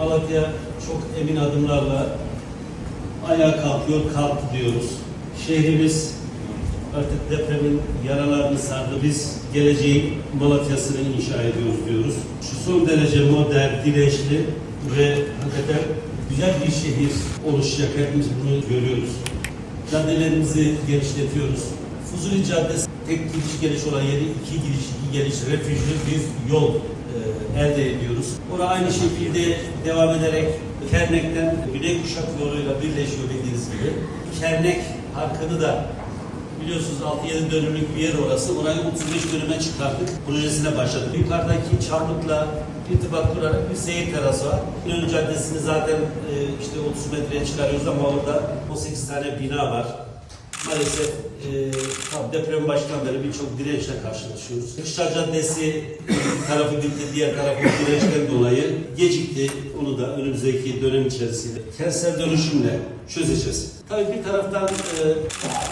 Malatya çok emin adımlarla ayağa kalkıyor, kalktı diyoruz. Şehrimiz artık depremin yaralarını sardı. Biz geleceğin Malatya'sını inşa ediyoruz diyoruz. Şu son derece modern, dirençli ve hakikaten güzel bir şehir oluşacak. Hepimiz bunu görüyoruz. Caddelerimizi genişletiyoruz. Fuzuli Caddesi tek gidiş geliş olan yeri iki gidiş iki geliş refüjlü bir yol elde ediyoruz. Orada aynı şekilde devam ederek Kernek'ten Güney Kuşak yoluyla birleşiyor bildiğiniz gibi. Kernek Parkı'nı da biliyorsunuz 6-7 dönümlük bir yer orası. Orayı 35 dönüme çıkarttık. Projesine başladık. Yukarıdaki Çamlık'la irtibat kurarak bir seyir terası var. İnönü Caddesi'ni zaten işte 30 metreye çıkarıyoruz ama orada 18 tane bina var. Maalesef deprem başından beri birçok dirençle karşılaşıyoruz. Kışlar Caddesi bir tarafı bitti, diğer tarafı dirençten dolayı gecikti. Onu da önümüzdeki dönem içerisinde kentsel dönüşümle çözeceğiz. Tabii bir taraftan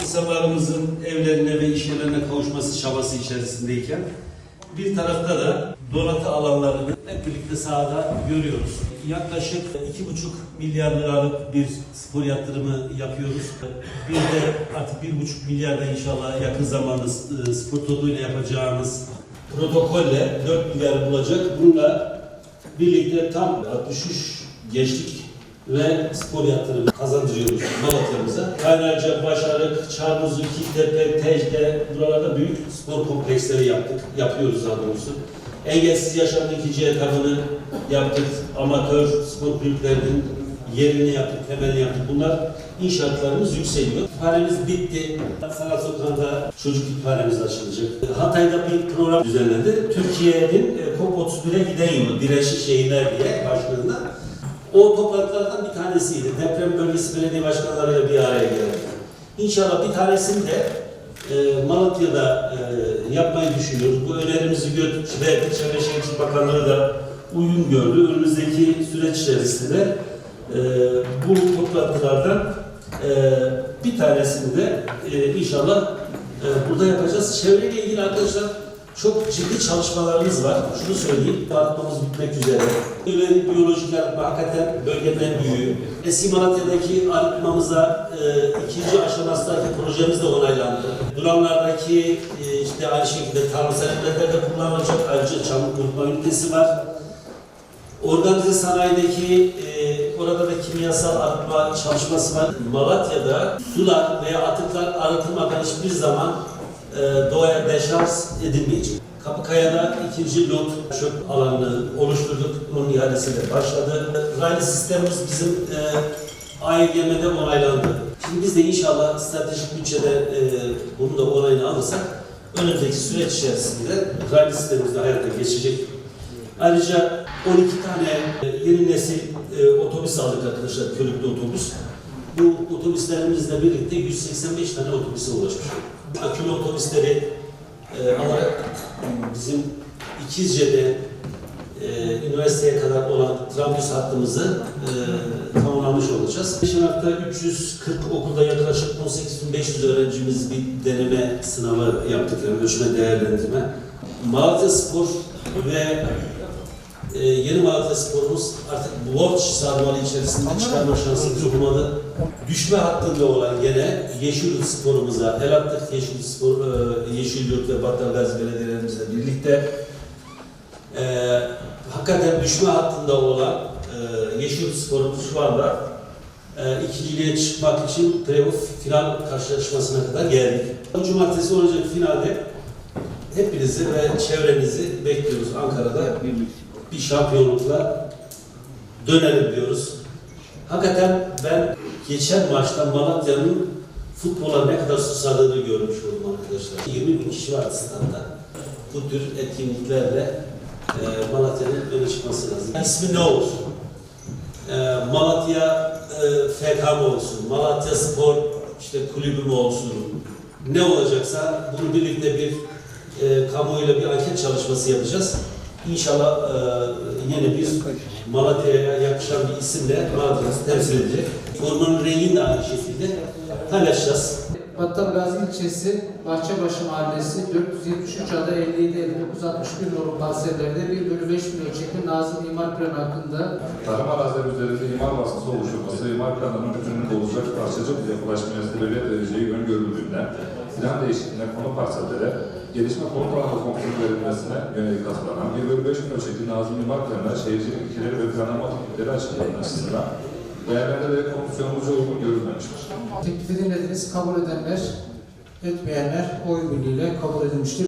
insanlarımızın evlerine ve iş yerlerine kavuşması çabası içerisindeyken bir tarafta da donatı alanlarını hep birlikte sahada görüyoruz. Yaklaşık 2,5 milyar liralık bir spor yatırımı yapıyoruz. Bir de artık 1,5 milyarda inşallah yakın zamanda spor totuyla yapacağımız protokolle 4 milyar bulacak. Bununla birlikte tam 63 gençlik ve spor yatırımı kazandırıyoruz Malatya'mıza. Kaynarca, Başarık, Çarmıhlı, Kiktepe, Tecde buralarda büyük spor kompleksleri yapıyoruz daha doğrusu. Engelsiz yaşamın ikinci etabını yaptık. Amatör spor kulüplerinin yerini yaptık, temelini yaptık. Bunlar inşaatlarımız yükseliyor. Kütüphanemiz bitti. Sanat Sokağı'nda çocuk kütüphanemiz açılacak. Hatay'da bir program düzenlendi. Türkiye'nin COP31'e giden yolu, Dirençli Şehirler diye başlığında. O toplantılardan bir tanesiydi. Deprem bölgesi belediye başkanlarıyla bir araya geldik. İnşallah bir tanesini de Malatya'da yapmayı düşünüyoruz. Bu önerimizi götürdük ve Çevre Şehircilik Bakanlığı da uygun gördü. Önümüzdeki süreç içerisinde bu toplantılardan bir tanesini de inşallah burada yapacağız. Çevreyle ilgili arkadaşlar çok ciddi çalışmalarımız var. Şunu söyleyeyim, arıtmamız bitmek üzere. Biyolojik arıtma hakikaten bölgenin en büyüğü. Eski Malatya'daki arıtmamıza ikinci aşamasındaki projemiz de onaylandı. Duranlardaki işte aynı şekilde tarımsal ürünlerde kullanılacak ayrıca çamur kurutma ünitesi var. Organize sanayideki orada da kimyasal arıtma çalışması var. Malatya'da sular veya atıklar arıtılmadan hiçbir zaman doğaya deşarj edilmeyecek. Kapıkaya'da ikinci lot çöp alanını oluşturduk. Onun ihalesi de başladı. Raylı sistemimiz bizim AYGM'de onaylandı. Şimdi biz de inşallah stratejik bütçede bunu da onayını alırsak önümüzdeki süreç içerisinde raylı sistemimiz de hayata geçecek. Ayrıca 12 tane yeni nesil otobüs aldık arkadaşlar, körüklü otobüs. Bu otobüslerimizle birlikte 185 tane otobüse ulaşmış olduk. Akülü otobüsleri alarak bizim İkizce'de üniversiteye kadar olan trambüs hattımızı tamamlamış olacağız. Geçen hafta 340 okulda yaklaşık 18.500 öğrencimiz bir deneme sınavı yaptık, yani ölçme değerlendirme. Malatya Spor ve yeni Malatya Spor'umuz artık borç sarmalı içerisinde çıkarma şansı bulmalı. Düşme hattında olan gene Yeşilyurt Spor'umuza el attık. Yeşilyurt ve Battalgazi belediyelerimizle birlikte hakikaten düşme hattında olan Yeşilyurt Spor'umuz şu anda ikinciliğe çıkmak için playoff final karşılaşmasına kadar geldik. Cumartesi olacak finalde hepinizi ve çevrenizi bekliyoruz Ankara'da. Bir şampiyonlukla dönelim diyoruz. Hakikaten ben geçen maçta Malatya'nın futbola ne kadar susadığını görmüş oldum arkadaşlar. 20.000 kişi vardı statta. Bu tür etkinliklerle Malatya'nın öne çıkması lazım. İsmi ne olsun? Malatya FK mı olsun? Malatya Spor işte kulübü mü olsun? Ne olacaksa bunu birlikte bir kamuoyuyla bir anket çalışması yapacağız. İnşallah yeni bir Malatya'ya yakışan bir isimle Malatya'yı temsil edecek. Formanın rengini de aynı şekilde paylaşacağız. Battal Gazi ilçesi Bahçebaşı Mahallesi 473 ada 57 59 61 nolu parsellerde 1/5 milyon ölçekli Nazım İmar Planı hakkında Tarım arazileri üzerinde imar baskısı oluşturması, imar planlarının bütünlüğünde olacak parçacı bir yapılaşmaya sebebiyet vereceği öngörüldüğünden, plan değişikliğine konu parsellere gelişme konut alanı fonksiyonu verilmesine yönelik hazırlanan 1/5 milyon ölçekli Nazım İmar Planı'na şehircilik ilkeleri ve planlama teknikleri açısından değerlendirerek komisyonumuza uygun görülmemiştir. teklif edilmediniz. Kabul edenler, etmeyenler oy birliğiyle kabul edilmiştir.